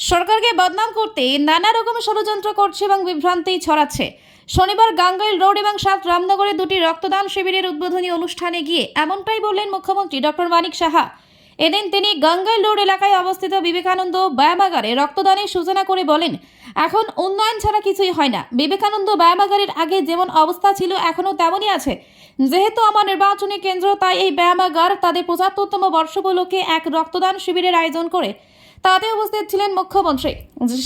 সরকারকে বদনাম করতে নানা রকম ষড়যন্ত্র করছে এবং বিভ্রান্তি ছড়াচ্ছে। শনিবার গাঙ্গুইল রোড এবং সাত রামনগরে দুটি রক্তদান শিবিরের উদ্বোধনী অনুষ্ঠানে গিয়ে এমনটাই বললেন মুখ্যমন্ত্রী ডক্টর মানিক সাহা। এদিন তিনি গাঙ্গুইল রোড এলাকায় অবস্থিত বিবেকানন্দ ব্যায়ামাগারে রক্তদানের সূচনা করে বলেন, এখন উন্নয়ন ছাড়া কিছুই হয় না। বিবেকানন্দ ব্যায়ামাগারের আগে যেমন অবস্থা ছিল এখনও তেমনই আছে। যেহেতু আমার নির্বাচনী কেন্দ্র, তাই এই ব্যায়ামাগার তাদের ৭৫তম বর্ষ উপলক্ষে এক রক্তদান শিবিরের আয়োজন করে তাতে উপস্থিত ছিলেন মুখ্যমন্ত্রী।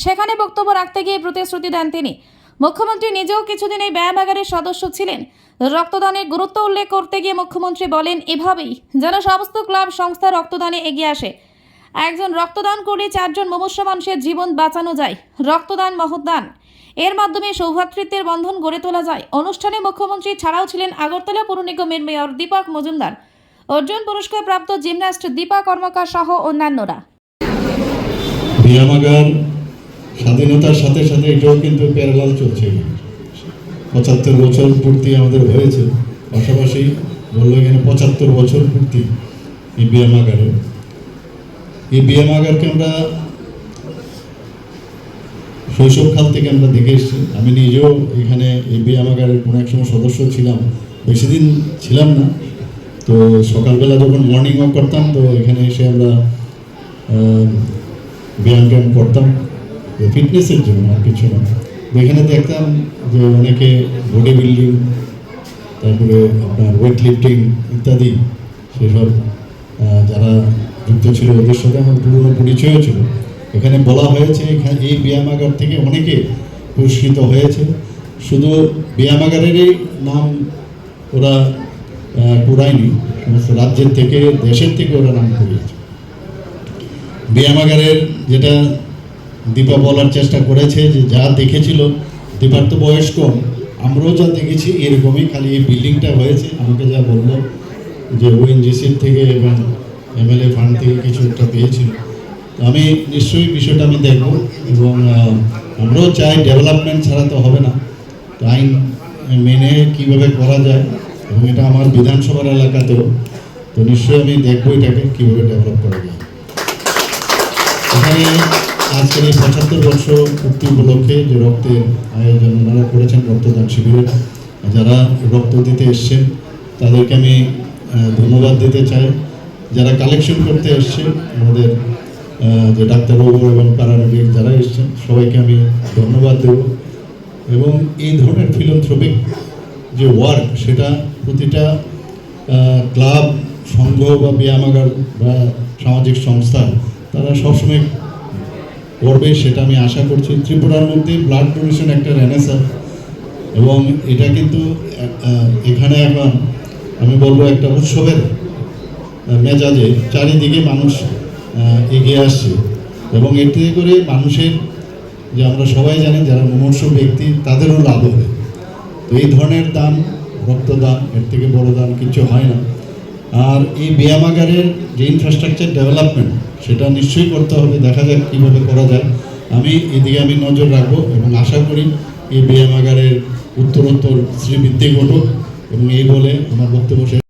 সেখানে বক্তব্য রাখতে গিয়ে প্রতিশ্রুতি দেন তিনি। মুখ্যমন্ত্রী নিজেও কিছুদিন এই ব্যায়ামাগারের সদস্য ছিলেন। রক্তদানের গুরুত্ব উল্লেখ করতে গিয়ে মুখ্যমন্ত্রী বলেন, এভাবেই যেন সমস্ত ক্লাব সংস্থা রক্তদানে এগিয়ে আসে। একজন রক্তদান করে ৪ জন মুমূর্ষু মানুষের জীবন বাঁচানো যায়। রক্তদান মহৎদান, এর মাধ্যমে সৌভ্রাতৃত্বের বন্ধন গড়ে তোলা যায়। অনুষ্ঠানে মুখ্যমন্ত্রী ছাড়াও ছিলেন আগরতলা পৌর নিগমের মেয়র দীপক মজুমদার, অর্জুন পুরস্কার প্রাপ্ত জিমন্যাস্ট দীপা কর্মকার সহ অন্যান্যরা। ব্যায়ামাগার স্বাধীনতার সাথে সাথে এটাও কিন্তু প্যারালাল চলছে। ৭৫ বছর পূর্তি আমাদের হয়েছে, পাশাপাশি বললো এখানে ৭৫ বছর পূর্তি এই ব্যায়ামাগারে। এই ব্যায়ামাগারকে আমরা শৈশবকাল থেকে আমরা দেখে এসেছি। আমি নিজেও এখানে এই ব্যায়ামাগারের কোনো এক সময় সদস্য ছিলাম, বেশি দিন ছিলাম না। তো সকালবেলা যখন মর্নিং ওয়াক করতাম, তো এখানে এসে আমরা ব্যায়াম ট্যায়াম করতাম ফিটনেসের জন্য, আর কিছু না। এখানে দেখতাম যে অনেকে বডি বিল্ডিং, তারপরে আপনার ওয়েট লিফটিং ইত্যাদি সেসব যারা যুক্ত ছিল, ওদের সাথে আমার পুরনো পরিচয়ও ছিল। এখানে বলা হয়েছে এই ব্যায়ামাগার থেকে অনেকে পুরস্কৃত হয়েছে। শুধু ব্যায়ামাগারেরই নাম ওরা কুড়ায়নি, সমস্ত রাজ্যের থেকে, দেশের থেকে ওরা নাম করিয়েছে। ব্যায়ামাগারের যেটা দীপা বলার চেষ্টা করেছে, যে যা দেখেছিল, দীপার তো বয়স কম, আমরাও যা দেখেছি এরকমই, খালি এই বিল্ডিংটা হয়েছে। আমাকে যা বললো যে ওএনজিসির থেকে এবং এমএলএ ফান্ড থেকে কিছু একটা পেয়েছিল। তো আমি নিশ্চয়ই বিষয়টা আমি দেখব, এবং আমরাও চাই ডেভেলপমেন্ট ছাড়া তো হবে না, তো আইন মেনে কীভাবে করা যায়, এবং এটা আমার বিধানসভার এলাকাতেও, তো নিশ্চয়ই আমি দেখবো এটাকে কীভাবে ডেভেলপ করা যায়। এখানে আজকের এই ৭৫ বর্ষ পূর্তি উপলক্ষে যে রক্তের আয়োজন ওনারা করেছেন, রক্তদান শিবিরের যারা রক্ত দিতে এসছেন তাদেরকে আমি ধন্যবাদ দিতে চাই। যারা কালেকশন করতে এসছে, আমাদের যে ডাক্তারবাবু এবং প্যারামেডিক যারা এসছেন, সবাইকে আমি ধন্যবাদ দেব। এবং এই ধরনের ফিলান্থ্রপিক যে ওয়ার্ক, সেটা প্রতিটা ক্লাব, সংঘ বা ব্যায়ামাগার বা সামাজিক সংস্থা তারা সবসময় করবে, সেটা আমি আশা করছি। ত্রিপুরার মধ্যে ব্লাড ডোনেশন একটা রেনেসাঁ, এবং এটা কিন্তু এখানে এখন আমি বলবো একটা উৎসবের মেজাজে চারিদিকে মানুষ এগিয়ে আসছে, এবং এতে করে মানুষের, যে আমরা সবাই জানি যারা মুমূর্ষু ব্যক্তি, তাদেরও লাভ হবে। তো এই ধরনের দান, রক্তদান, এর থেকে বড় দান কিছু হয় না। আর এই ব্যায়ামাগারের যে ইনফ্রাস্ট্রাকচার ডেভেলপমেন্ট, সেটা নিশ্চয়ই করতে হবে, দেখা যাক কীভাবে করা যায়। এদিকে আমি নজর রাখবো, এবং আশা করি এই ব্যায়ামাগারের উত্তরোত্তর শ্রীবৃদ্ধি ঘটুক, এবং এই বলে আমার বক্তব্য শেষ।